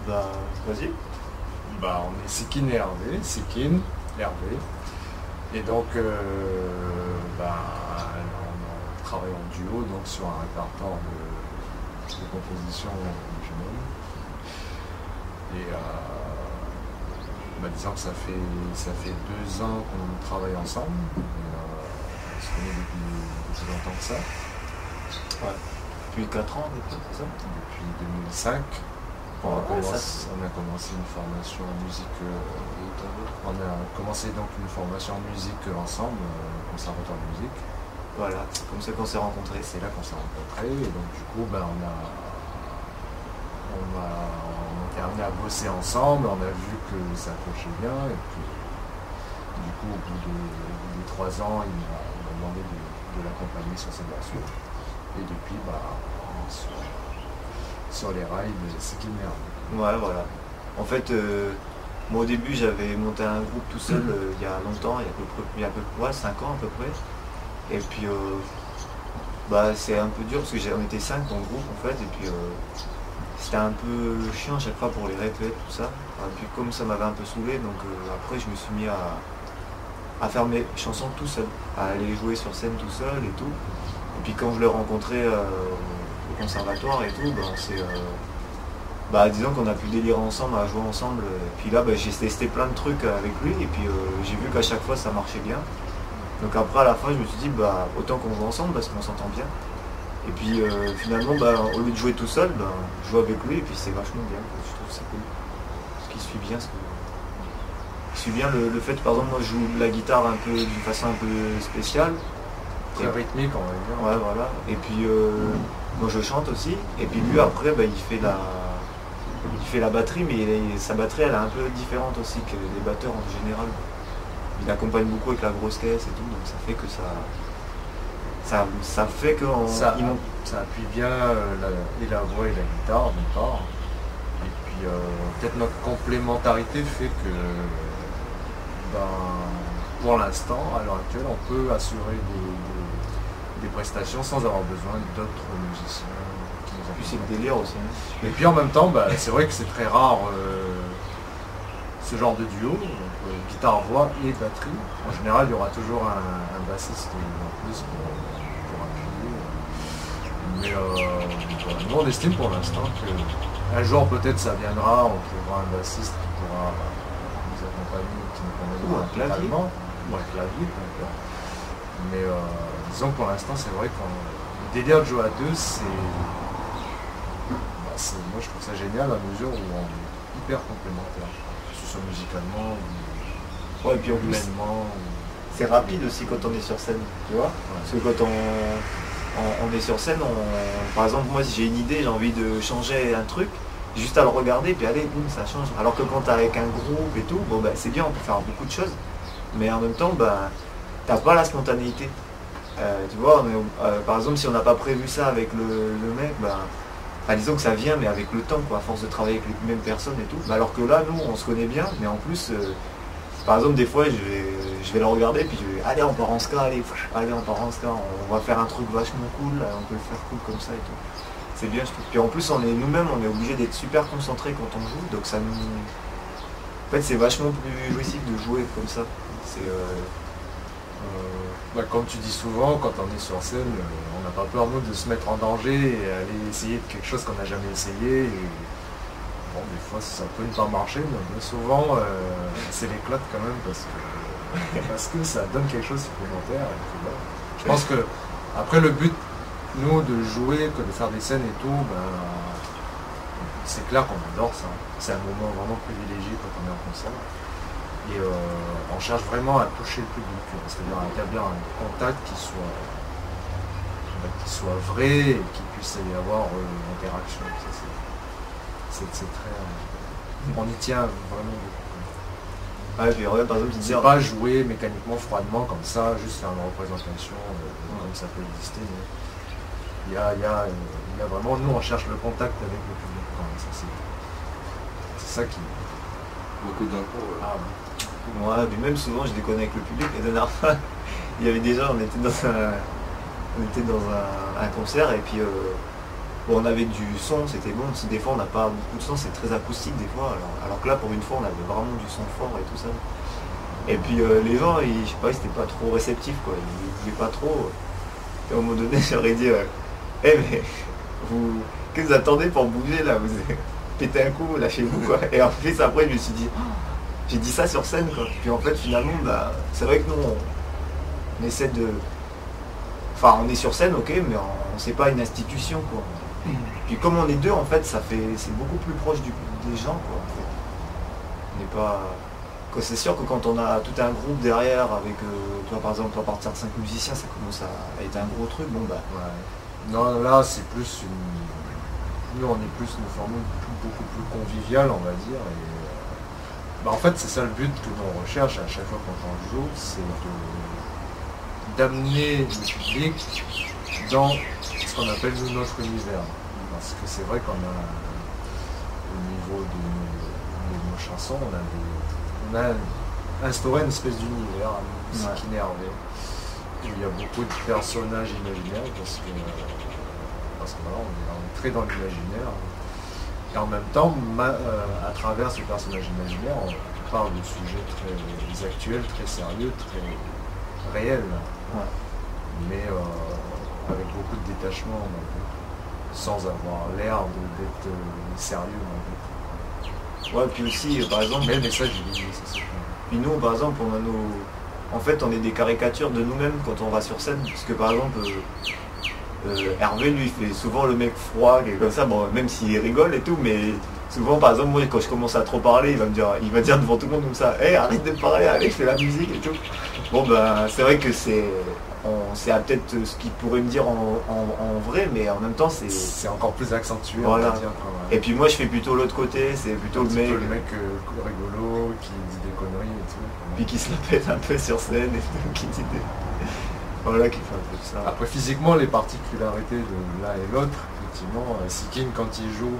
Bah, vas-y. Bah, on est Sekin et Hervé, Sekin, Hervé. Et donc, on travaille en duo donc, sur un répertoire de compositions originales. Et disons que ça fait 2 ans qu'on travaille ensemble. On se connaît depuis plus longtemps que ça. Ouais. Depuis 4 ans, c'est ça? Depuis 2005. On a commencé une formation en musique. On a commencé donc une formation en musique ensemble, conservatoire de musique. Voilà, c'est comme ça qu'on s'est rencontrés. C'est là qu'on s'est rencontrés. Et donc du coup, on était amenés à bosser ensemble. On a vu que ça accrochait bien. Et puis, du coup, au bout de 3 ans, il m'a demandé de l'accompagner sur ses morceaux. Et depuis, on est sur les rails de Sekin et Hervé. Ouais, voilà. En fait, moi au début, j'avais monté un groupe tout seul il y a longtemps, il y a à peu près 5 ans à peu près. Et puis, c'est un peu dur parce que on était 5 dans le groupe en fait. Et puis, c'était un peu chiant à chaque fois pour les répètes, tout ça. Et puis, comme ça m'avait un peu saoulé, donc après, je me suis mis à faire mes chansons tout seul, à aller jouer sur scène tout seul et tout. Et puis, quand je l'ai rencontré au conservatoire et tout, disons qu'on a pu délirer ensemble, à jouer ensemble. Et puis là, j'ai testé plein de trucs avec lui et puis j'ai vu qu'à chaque fois ça marchait bien. Donc après à la fin je me suis dit autant qu'on joue ensemble parce qu'on s'entend bien. Et puis finalement au lieu de jouer tout seul, je joue avec lui et puis c'est vachement bien. Je trouve que c'est cool. Parce qu'il suit bien il suit bien le fait, par exemple moi je joue de la guitare un peu d'une façon un peu spéciale. Très rythmique on va dire. Ouais voilà. Et puis moi je chante aussi. Et puis lui après il fait la batterie, mais sa batterie elle est un peu différente aussi que les batteurs en général. Il accompagne beaucoup avec la grosse caisse et tout, donc ça fait que ça fait que ça appuie bien la voix et la guitare d'une part. Et puis peut-être notre complémentarité fait que pour l'instant, à l'heure actuelle, on peut assurer des prestations sans avoir besoin d'autres musiciens. Puis c'est le délire aussi. Et puis en même temps, c'est vrai que c'est très rare ce genre de duo, donc, guitare-voix et batterie. En général, il y aura toujours un bassiste en plus pour appuyer. Mais nous, on estime pour l'instant qu'un jour peut-être ça viendra, on trouvera un bassiste qui pourra nous accompagner, qui nous connaîtra totalement. Ou un clavier, mais disons que pour l'instant, c'est vrai que le délire de jouer à deux, moi je trouve ça génial à mesure où on est hyper complémentaires, que ce soit musicalement ou et puis humainement. C'est rapide aussi quand on est sur scène, tu vois. Parce que quand on est sur scène, par exemple moi si j'ai une idée, j'ai envie de changer un truc, juste à le regarder, puis allez, boum, ça change. Alors que quand t'es avec un groupe et tout, c'est bien, on peut faire beaucoup de choses, mais en même temps, t'as pas la spontanéité. Tu vois, par exemple si on n'a pas prévu ça avec le mec, disons que ça vient mais avec le temps quoi, à force de travailler avec les mêmes personnes et tout. Alors que là nous on se connaît bien mais en plus par exemple des fois je vais le regarder puis je vais allez on part en ska, allez on part en ska, on va faire un truc vachement cool, on peut le faire cool comme ça et tout. C'est bien je trouve. Puis en plus nous-mêmes on est obligé d'être super concentrés quand on joue, donc ça nous. En fait c'est vachement plus jouissif de jouer comme ça. C'est comme tu dis souvent, quand on est sur scène, on n'a pas peur nous de se mettre en danger et aller essayer de quelque chose qu'on n'a jamais essayé. Et, des fois ça peut ne pas marcher, mais souvent c'est l'éclate quand même parce que ça donne quelque chose de supplémentaire. Et puis, je pense que après le but, nous, de jouer, que de faire des scènes et tout, c'est clair qu'on adore ça. C'est un moment vraiment privilégié quand on est en concert. Et on cherche vraiment à toucher le public, c'est-à-dire à établir un contact qui soit vrai et qu'il puisse y avoir une interaction. C'est très. On y tient vraiment beaucoup. Puis regarde, par exemple, c'est pas jouer mécaniquement, froidement, comme ça, juste faire une représentation, comme ça peut exister. Mais il y a vraiment, nous on cherche le contact avec le public. C'est ça qui. Beaucoup d'impôts. Ouais, puis même souvent je déconne avec le public. La dernière fois, il y avait déjà, on était dans un concert et puis Bon, on avait du son, c'était bon. Si des fois on n'a pas beaucoup de son, c'est très acoustique des fois. Alors que là, pour une fois, on avait vraiment du son fort et tout ça. Et puis les gens, je sais pas, ils étaient pas trop réceptifs, quoi. Ils voulaient pas trop. Et à un moment donné, j'aurais dit, mais qu'est-ce que vous attendez pour bouger là? Vous pétez un coup, lâchez-vous, quoi. Et en plus, après, je me suis dit, j'ai dit ça sur scène, quoi. Puis en fait, finalement, bah, c'est vrai que nous, on essaie de. Enfin, on est sur scène, ok, mais c'est pas une institution, quoi. Puis comme on est deux, en fait, c'est beaucoup plus proche des gens, quoi. En fait. On n'est pas. C'est sûr que quand on a tout un groupe derrière, avec, tu vois, par exemple, à partir de 5 musiciens, ça commence à être un gros truc. Bon, bah. Ouais. Non, là, c'est plus une. Nous, on est plus une formule beaucoup plus conviviale, on va dire. Et, en fait, c'est ça le but que l'on recherche à chaque fois qu'on joue, c'est d'amener le public dans ce qu'on appelle nous, notre univers. Parce que c'est vrai qu'on a, au niveau de nos chansons, on a instauré une espèce d'univers, ce qui est Hervé. Il y a beaucoup de personnages imaginaires parce que voilà, on est très dans l'imaginaire. Et en même temps, à travers ce personnage imaginaire, on parle de sujets très actuels, très sérieux, très réels. Ouais. Mais avec beaucoup de détachement, sans avoir l'air d'être sérieux. Ouais, puis aussi, par exemple. Mais le message, c'est ça. Puis nous, par exemple, on a nos. En fait, on est des caricatures de nous-mêmes quand on va sur scène. Parce que par exemple, Hervé, lui, il fait souvent le mec froid, qui est comme ça, bon, même s'il rigole et tout, mais souvent, par exemple, moi, quand je commence à trop parler, il va me dire devant tout le monde comme ça, hey, arrête de parler, allez, je fais la musique et tout. Bon, ben, c'est vrai que c'est peut-être ce qu'il pourrait me dire en vrai, mais en même temps, c'est encore plus accentué. Voilà. On va dire, et puis moi, je fais plutôt l'autre côté, c'est plutôt le mec rigolo, qui dit des conneries et tout. Puis qui se la pète un peu sur scène et tout, qui dit des. Voilà, qui fait un peu ça. Après, physiquement, les particularités de l'un et l'autre, effectivement, Sikin, quand il joue,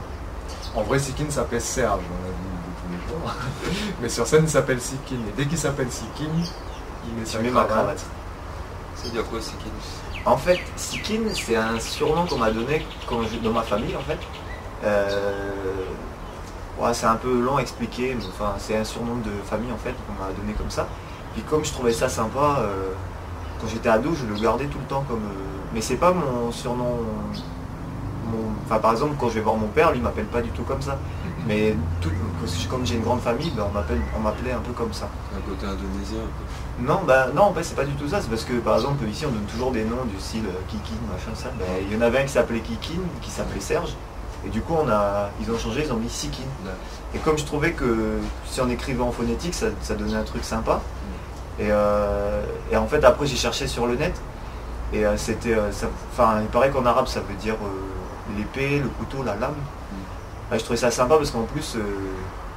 en vrai, Sikin s'appelle Serge dans la vie de tous les jours, mais sur scène, il s'appelle Sikin. Et dès qu'il s'appelle Sikin, il met ma cravate. C'est dire quoi, Sikin? En fait, Sikin, c'est un surnom qu'on m'a donné dans ma famille, en fait. Ouais, c'est un peu long à expliquer, mais enfin, c'est un surnom de famille, en fait, qu'on m'a donné comme ça. Puis comme je trouvais ça sympa, quand j'étais ado, je le gardais tout le temps comme. Mais c'est pas mon surnom. Enfin, par exemple, quand je vais voir mon père, lui, il m'appelle pas du tout comme ça. Mais comme j'ai une grande famille, ben, on m'appelait un peu comme ça. Un côté indonésien un peu. Non, en fait, c'est pas du tout ça. C'est parce que, par exemple, ici, on donne toujours des noms du style Kikin, machin, ça. Ben, il y en avait un qui s'appelait Kikin, qui s'appelait Serge. Et du coup, ils ont changé, ils ont mis Sikin. Et comme je trouvais que si on écrivait en phonétique, ça donnait un truc sympa. Et en fait, après, j'ai cherché sur le net. Et il paraît qu'en arabe, ça veut dire l'épée, le couteau, la lame. Je trouvais ça sympa parce qu'en plus,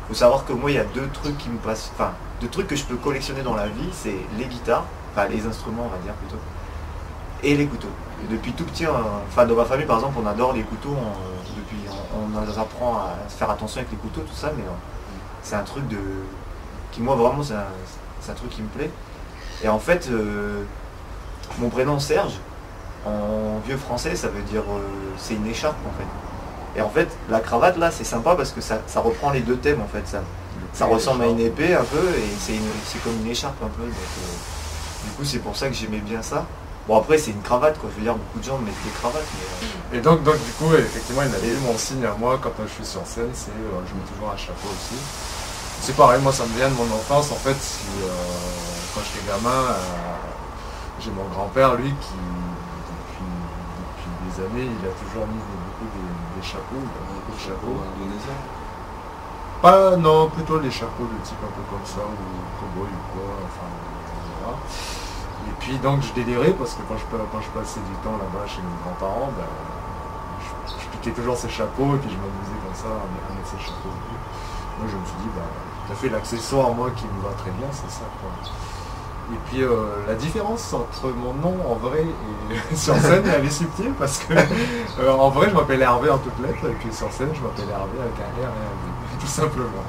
faut savoir que moi, il y a deux trucs qui me passent. Enfin, deux trucs que je peux collectionner dans la vie, c'est les guitares, enfin les instruments, on va dire plutôt, et les couteaux. Et depuis tout petit, dans ma famille, par exemple, on adore les couteaux. On nous apprend à faire attention avec les couteaux, tout ça, mais c'est un truc qui, moi, vraiment, c'est un truc qui me plaît. Et en fait, mon prénom Serge, en vieux français, ça veut dire c'est une écharpe en fait. Et en fait, la cravate là, c'est sympa parce que ça reprend les deux thèmes en fait. Ça ressemble à une épée un peu et c'est comme une écharpe un peu. Donc, du coup, c'est pour ça que j'aimais bien ça. Bon, après, c'est une cravate quoi. Je veux dire, beaucoup de gens mettent des cravates. Mais, Et donc, du coup, effectivement, il m'a dit mon signe à moi quand je suis sur scène, c'est je mets toujours un chapeau aussi. C'est pareil, moi ça me vient de mon enfance en fait. Quand j'étais gamin, j'ai mon grand-père lui qui depuis des années il a toujours mis beaucoup des chapeaux, beaucoup de chapeaux. Indonésien? Pas non, plutôt les chapeaux de type un peu comme ça, ou cowboy ou quoi, enfin voilà. Et puis donc je délirais parce que quand je passais du temps là-bas chez mes grands-parents, je piquais toujours ces chapeaux et puis je m'amusais comme ça avec ces chapeaux. Moi je me suis dit t'as fait l'accessoire moi qui me va très bien, c'est ça quoi. Et puis la différence entre mon nom en vrai et sur scène elle est subtile parce que en vrai je m'appelle Hervé en toutes lettres et puis sur scène je m'appelle Hervé avec un R et un V, tout simplement.